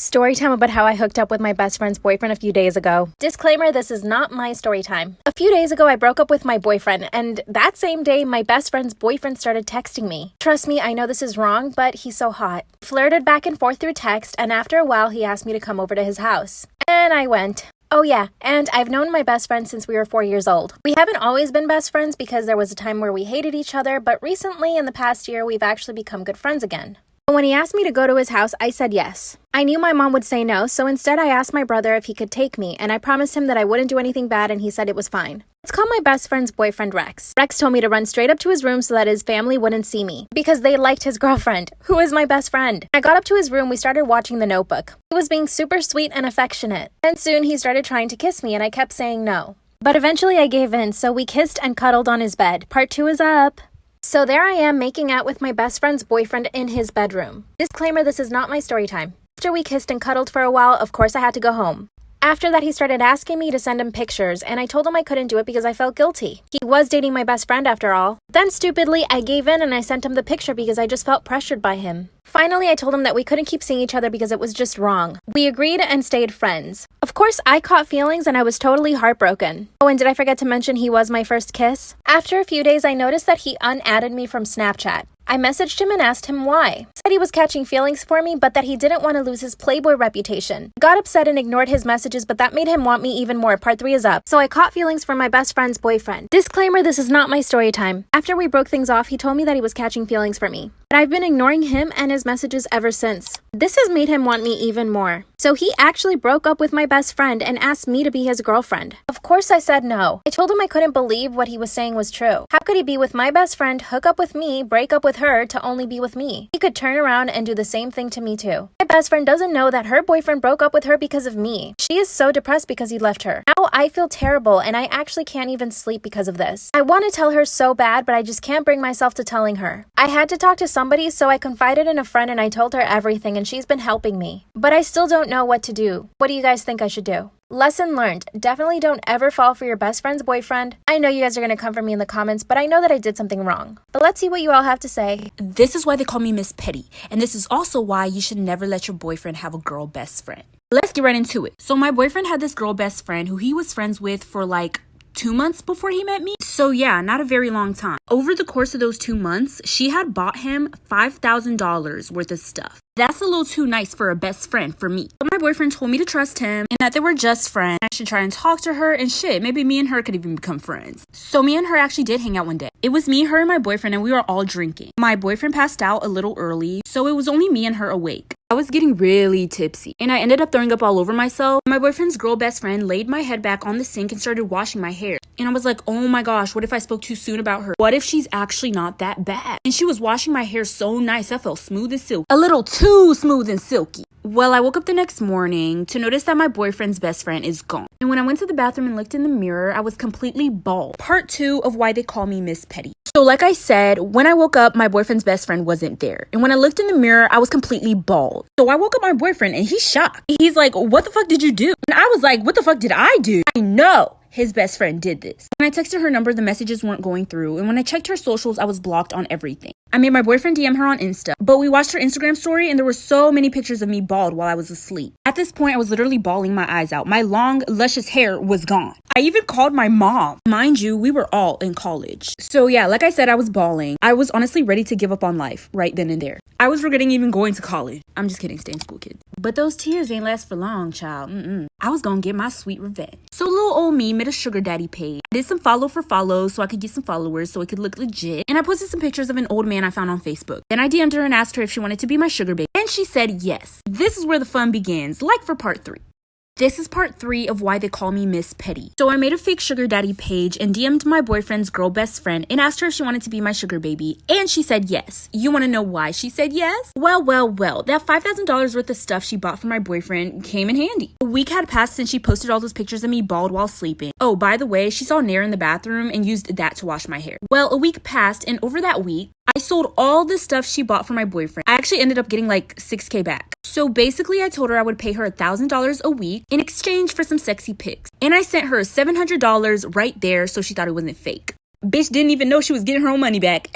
Story time about how I hooked up with my best friend's boyfriend a few days ago. Disclaimer, this is not my story time. A few days ago, I broke up with my boyfriend, and that same day, my best friend's boyfriend started texting me. Trust me, I know this is wrong, but he's so hot. Flirted back and forth through text, and after a while, he asked me to come over to his house. And I went. Oh yeah, and I've known my best friend since we were 4 years old. We haven't always been best friends because there was a time where we hated each other, but recently, in the past year, we've actually become good friends again. When he asked me to go to his house, I said yes. I knew my mom would say no, so instead I asked my brother if he could take me, and I promised him that I wouldn't do anything bad, and he said it was fine. Let's call my best friend's boyfriend Rex. Rex told me to run straight up to his room so that his family wouldn't see me, because they liked his girlfriend, who is my best friend. I got up to his room, we started watching The Notebook. He was being super sweet and affectionate, and soon he started trying to kiss me, and I kept saying no. But eventually I gave in, so we kissed and cuddled on his bed. Part 2 is up. So there I am making out with my best friend's boyfriend in his bedroom. Disclaimer, this is not my story time. After we kissed and cuddled for a while, of course I had to go home. After that, he started asking me to send him pictures, and I told him I couldn't do it because I felt guilty. He was dating my best friend after all. Then stupidly, I gave in and I sent him the picture because I just felt pressured by him. Finally, I told him that we couldn't keep seeing each other because it was just wrong. We agreed and stayed friends. Of course, I caught feelings and I was totally heartbroken. Oh, and did I forget to mention he was my first kiss? After a few days, I noticed that he unadded me from Snapchat. I messaged him and asked him why. Said he was catching feelings for me, but that he didn't want to lose his playboy reputation. Got upset and ignored his messages, but that made him want me even more. Part 3 is up. So I caught feelings for my best friend's boyfriend. Disclaimer, this is not my story time. After we broke things off, he told me that he was catching feelings for me. But I've been ignoring him and his messages ever since. This has made him want me even more. So he actually broke up with my best friend and asked me to be his girlfriend. Of course I said no. I told him I couldn't believe what he was saying was true. How could he be with my best friend, hook up with me, break up with her to only be with me? He could turn around and do the same thing to me too. My best friend doesn't know that her boyfriend broke up with her because of me. She is so depressed because he left her. Now I feel terrible and I actually can't even sleep because of this. I want to tell her so bad, but I just can't bring myself to telling her. I had to talk to somebody, so I confided in a friend and I told her everything, and she's been helping me. But I still don't know what to do. What do you guys think I should do? Lesson learned. Definitely don't ever fall for your best friend's boyfriend. I know you guys are going to come for me in the comments, but I know that I did something wrong. But let's see what you all have to say. This is why they call me Miss Petty. And this is also why you should never let your boyfriend have a girl best friend. Let's get right into it. So my boyfriend had this girl best friend who he was friends with for like 2 months before he met me. So yeah, not a very long time. Over the course of those 2 months, she had bought him $5,000 worth of stuff. That's a little too nice for a best friend for me. But my boyfriend told me to trust him and that they were just friends. I should try and talk to her and shit, maybe me and her could even become friends. So me and her actually did hang out one day. It was me, her, and my boyfriend, and we were all drinking. My boyfriend passed out a little early, so it was only me and her awake. I was getting really tipsy and I ended up throwing up all over myself. My boyfriend's girl best friend laid my head back on the sink and started washing my hair. And I was like, oh my gosh, what if I spoke too soon about her? What if she's actually not that bad? And she was washing my hair so nice, I felt smooth and silky. A little too smooth and silky. Well, I woke up the next morning to notice that my boyfriend's best friend is gone. And when I went to the bathroom and looked in the mirror, I was completely bald. Part 2 of why they call me Miss Petty. So like I said, when I woke up, my boyfriend's best friend wasn't there. And when I looked in the mirror, I was completely bald. So I woke up my boyfriend and he's shocked. He's like, what the fuck did you do? And I was like, what the fuck did I do? I know his best friend did this. When I texted her number, the messages weren't going through. And when I checked her socials, I was blocked on everything. I made my boyfriend DM her on Insta, but we watched her Instagram story and there were so many pictures of me bald while I was asleep. At this point, I was literally bawling my eyes out. My long, luscious hair was gone. I even called my mom. Mind you, we were all in college. So yeah, like I said, I was bawling. I was honestly ready to give up on life right then and there. I was regretting even going to college. I'm just kidding, stay in school, kids. But those tears ain't last for long, child. I was gonna get my sweet revenge. So little old me made a sugar daddy page. I did some follow for follows so I could get some followers so it could look legit. And I posted some pictures of an old man I found on Facebook. Then I DM'd her and asked her if she wanted to be my sugar baby. And she said yes. This is where the fun begins, like for part 3. This is part 3 of why they call me Miss Petty. So I made a fake sugar daddy page and DM'd my boyfriend's girl best friend and asked her if she wanted to be my sugar baby. And she said yes. You want to know why she said yes? Well, that $5,000 worth of stuff she bought for my boyfriend came in handy. A week had passed since she posted all those pictures of me bald while sleeping. Oh, by the way, she saw Nair in the bathroom and used that to wash my hair. Well, a week passed and over that week, I sold all the stuff she bought for my boyfriend. I actually ended up getting like $6,000 back. So basically, I told her I would pay her $1,000 a week in exchange for some sexy pics. And I sent her $700 right there, so she thought it wasn't fake. Bitch didn't even know she was getting her own money back.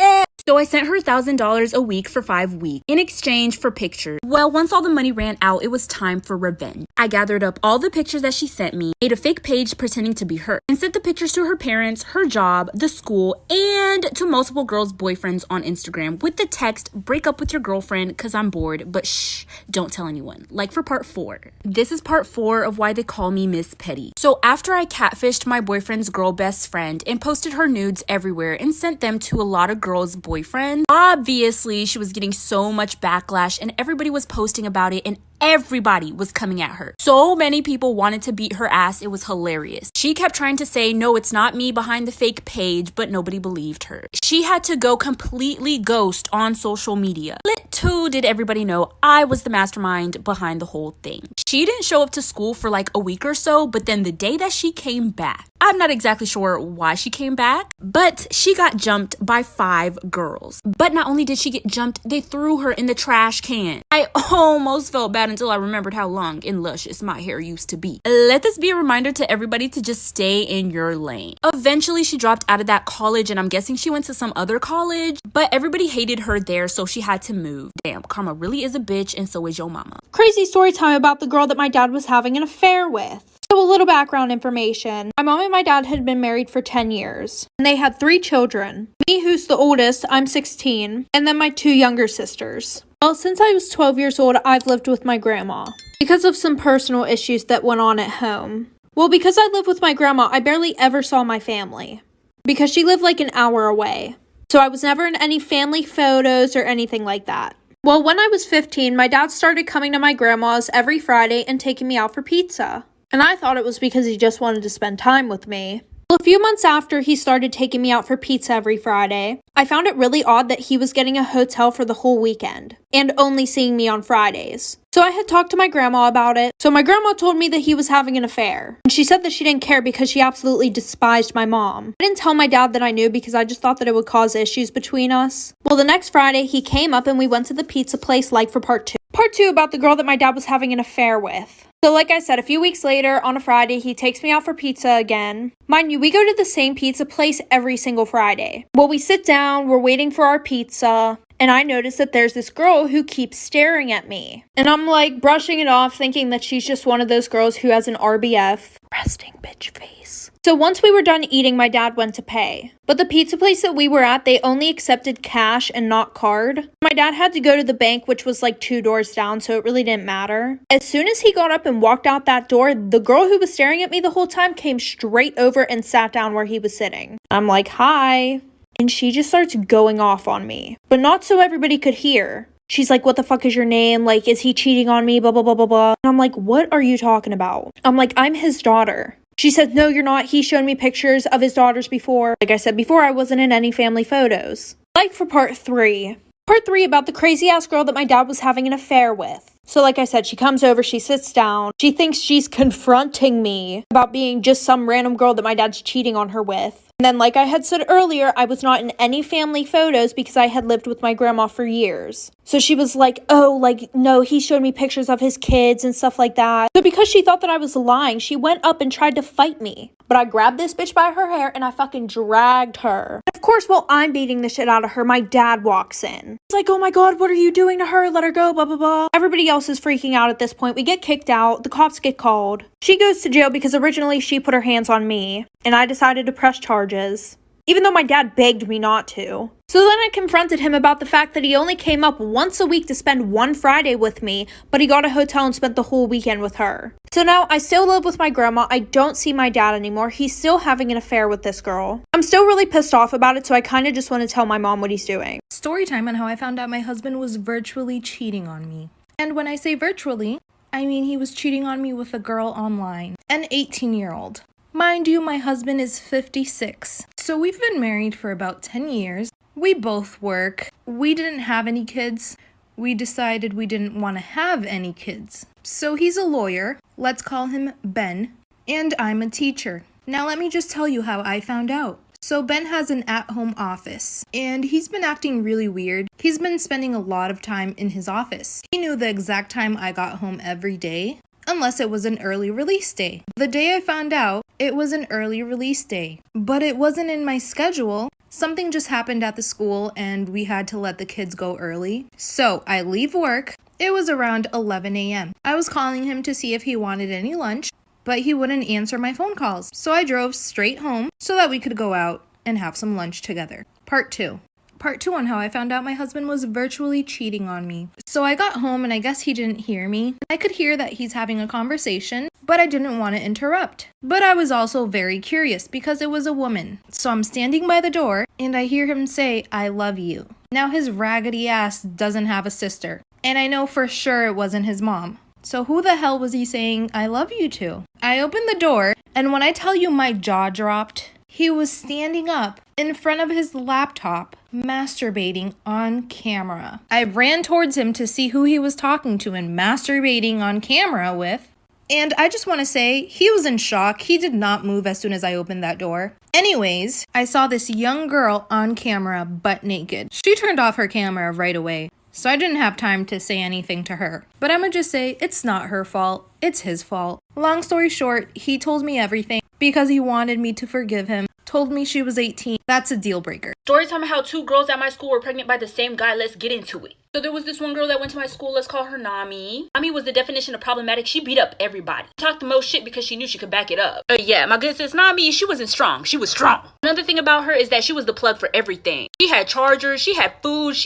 So I sent her $1,000 a week for 5 weeks in exchange for pictures. Well, once all the money ran out, it was time for revenge. I gathered up all the pictures that she sent me, made a fake page pretending to be her, and sent the pictures to her parents, her job, the school, and to multiple girls' boyfriends on Instagram with the text, break up with your girlfriend cause I'm bored, but shh, don't tell anyone. Like for part 4. This is part 4 of why they call me Miss Petty. So after I catfished my boyfriend's girl best friend and posted her nudes everywhere and sent them to a lot of girls' boyfriends, obviously she was getting so much backlash and everybody was posting about it and everybody was coming at her. So many people wanted to beat her ass. It was hilarious. She kept trying to say, no, it's not me behind the fake page, but nobody believed her. She had to go completely ghost on social media. Little did everybody know I was the mastermind behind the whole thing. She didn't show up to school for like a week or so, but then the day that she came back, I'm not exactly sure why she came back, but she got jumped by 5 girls. But not only did she get jumped, they threw her in the trash can. I almost felt bad until I remembered how long and luscious my hair used to be. Let this be a reminder to everybody to just stay in your lane. Eventually, she dropped out of that college, and I'm guessing she went to some other college, but everybody hated her there, so she had to move. Damn, karma really is a bitch, and so is your mama. Crazy story time about the girl that my dad was having an affair with. So a little background information. My mom and my dad had been married for 10 years, and they had 3 children. Me, who's the oldest, I'm 16, and then my 2 younger sisters. Well, since I was 12 years old, I've lived with my grandma because of some personal issues that went on at home. Well, because I lived with my grandma, I barely ever saw my family because she lived like an hour away. So I was never in any family photos or anything like that. Well, when I was 15, my dad started coming to my grandma's every Friday and taking me out for pizza. And I thought it was because he just wanted to spend time with me. Well, a few months after he started taking me out for pizza every Friday, I found it really odd that he was getting a hotel for the whole weekend and only seeing me on Fridays. So I had talked to my grandma about it. So my grandma told me that he was having an affair. And she said that she didn't care because she absolutely despised my mom. I didn't tell my dad that I knew because I just thought that it would cause issues between us. Well, the next Friday, he came up and we went to the pizza place like for part 2. Part 2 about the girl that my dad was having an affair with. So like I said, a few weeks later, on a Friday, he takes me out for pizza again. Mind you, we go to the same pizza place every single Friday. Well, we sit down, we're waiting for our pizza, and I notice that there's this girl who keeps staring at me. And I'm like brushing it off, thinking that she's just one of those girls who has an RBF, resting bitch face. So once we were done eating, my dad went to pay. But the pizza place that we were at, they only accepted cash and not card. My dad had to go to the bank, which was like 2 doors down, so it really didn't matter. As soon as he got up and walked out that door, the girl who was staring at me the whole time came straight over and sat down where he was sitting. I'm like, hi. And she just starts going off on me, but not so everybody could hear. She's like, what the fuck is your name? Like, is he cheating on me? Blah, blah, blah, blah, blah. And I'm like, what are you talking about? I'm like, I'm his daughter. She said, no, you're not. He showed me pictures of his daughters before. Like I said before, I wasn't in any family photos. Like for part 3. Part 3 about the crazy ass girl that my dad was having an affair with. So like I said, she comes over, she sits down. She thinks she's confronting me about being just some random girl that my dad's cheating on her with. And then like I had said earlier, I was not in any family photos because I had lived with my grandma for years. So she was like, oh, like, no, he showed me pictures of his kids and stuff like that. So because she thought that I was lying, she went up and tried to fight me. But I grabbed this bitch by her hair and I fucking dragged her. And of course, while I'm beating the shit out of her, my dad walks in. He's like, oh my God, what are you doing to her? Let her go, blah, blah, blah. Everybody else is freaking out at this point. We get kicked out. The cops get called. She goes to jail because originally she put her hands on me and I decided to press charges, even though my dad begged me not to. So then I confronted him about the fact that he only came up once a week to spend one Friday with me, but he got a hotel and spent the whole weekend with her. So now I still live with my grandma. I don't see my dad anymore. He's still having an affair with this girl. I'm still really pissed off about it, so I kind of just want to tell my mom what he's doing. Story time on how I found out my husband was virtually cheating on me. And when I say virtually, I mean he was cheating on me with a girl online, an 18-year-old. Mind you, my husband is 56. So we've been married for about 10 years. We both work. We didn't have any kids. We decided we didn't want to have any kids. So he's a lawyer. Let's call him Ben. And I'm a teacher. Now let me just tell you how I found out. So Ben has an at-home office, and he's been acting really weird. He's been spending a lot of time in his office. He knew the exact time I got home every day, unless it was an early release day. The day I found out, it was an early release day, but it wasn't in my schedule Something just happened at the school and we had to let the kids go early. So I leave work. It was around 11 a.m. I was calling him to see if he wanted any lunch, but he wouldn't answer my phone calls. So I drove straight home so that we could go out and have some lunch together. Part 2 on how I found out my husband was virtually cheating on me. So I got home and I guess he didn't hear me. I could hear that he's having a conversation, but I didn't want to interrupt. But I was also very curious because it was a woman. So I'm standing by the door and I hear him say, "I love you." Now his raggedy ass doesn't have a sister. And I know for sure it wasn't his mom. So who the hell was he saying "I love you" to? I opened the door and when I tell you my jaw dropped, he was standing up in front of his laptop, masturbating on camera. I ran towards him to see who he was talking to and masturbating on camera with. And I just want to say, he was in shock. He did not move as soon as I opened that door. Anyways, I saw this young girl on camera, butt naked. She turned off her camera right away, so I didn't have time to say anything to her. But I'ma just say, it's not her fault. It's his fault. Long story short, he told me everything because he wanted me to forgive him. Told me she was 18. That's a deal breaker. Story time how 2 girls at my school were pregnant by the same guy. Let's get into it. So there was this one girl that went to my school. Let's call her Nami. Nami was the definition of problematic. She beat up everybody. Talked the most shit because she knew she could back it up. Yeah, my good sis Nami, she wasn't strong. She was strong. Another thing about her is that she was the plug for everything. She had chargers. She had food.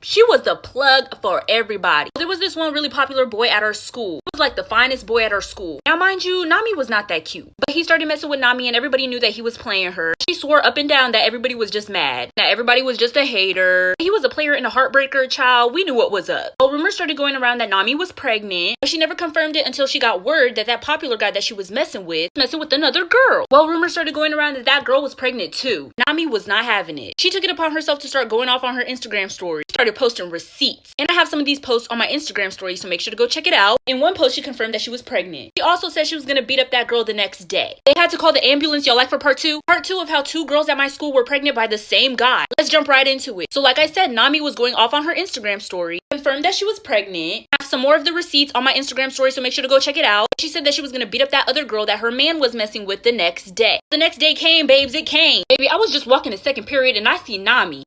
She was the plug for everybody. There was this one really popular boy at our school. He was like the finest boy at our school. Now, mind you, Nami was not that cute. But he started messing with Nami and everybody knew that he was playing her. She swore up and down that everybody was just mad. That everybody was just a hater. He was a player and a heartbreaker, child. We knew what was up. Well, rumors started going around that Nami was pregnant. But she never confirmed it until she got word that that popular guy that she was messing with another girl. Well, rumors started going around that that girl was pregnant too. Nami was not having it. She took it upon herself to start going off on her Instagram story. Started posting receipts. And I have some of these posts on my Instagram story, so make sure to go check it out. In one post, she confirmed that she was pregnant. She also said she was gonna beat up that girl the next day. They had to call the ambulance. Y'all like for part 2? Part 2 of how 2 girls at my school were pregnant by the same guy. Let's jump right into it. So like I said, Nami was going off on her Instagram story, confirmed that she was pregnant. I have some more of the receipts on my Instagram story, so make sure to go check it out. She said that she was gonna beat up that other girl that her man was messing with the next day. The next day came, babes, it came. Baby, I was just walking the second period and I see Nami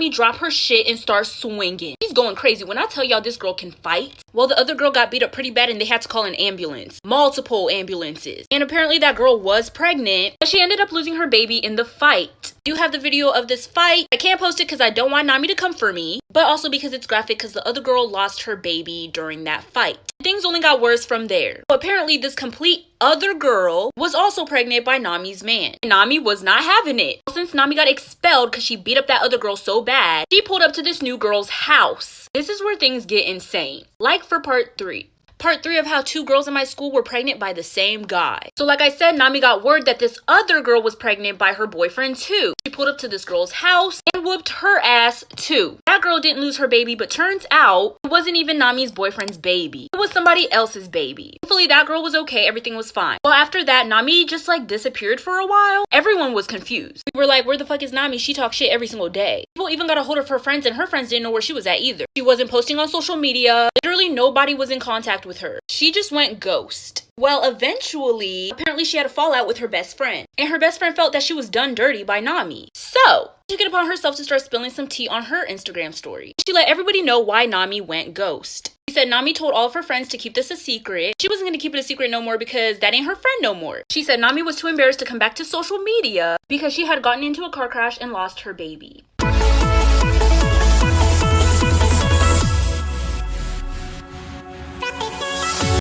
drop her shit and start swinging. She's going crazy. When I tell y'all this girl can fight, well, the other girl got beat up pretty bad and they had to call an ambulance. Multiple ambulances. And apparently that girl was pregnant, but she ended up losing her baby in the fight. You have the video of this fight. I can't post it because I don't want Nami to come for me, but also because it's graphic because the other girl lost her baby during that fight. Things only got worse from there. So apparently this complete other girl was also pregnant by Nami's man. Nami was not having it. Since Nami got expelled because she beat up that other girl so bad, she pulled up to this new girl's house. This is where things get insane. Like for part 3. Part 3 of how 2 girls in my school were pregnant by the same guy. So like I said, Nami got word that this other girl was pregnant by her boyfriend too. She pulled up to this girl's house and whooped her ass too. That girl didn't lose her baby, but turns out it wasn't even Nami's boyfriend's baby. It was somebody else's baby. Hopefully that girl was okay, everything was fine. Well, after that, Nami just like disappeared for a while. Everyone was confused. We were like, where the fuck is Nami? She talks shit every single day. People even got a hold of her friends and her friends didn't know where she was at either. She wasn't posting on social media. Literally nobody was in contact with her. She just went ghost. Well, eventually, apparently she had a fallout with her best friend. And her best friend felt that she was done dirty by Nami. So, she took it upon herself to start spilling some tea on her Instagram story. She let everybody know why Nami went ghost. She said Nami told all of her friends to keep this a secret. She wasn't going to keep it a secret no more because that ain't her friend no more. She said Nami was too embarrassed to come back to social media because she had gotten into a car crash and lost her baby.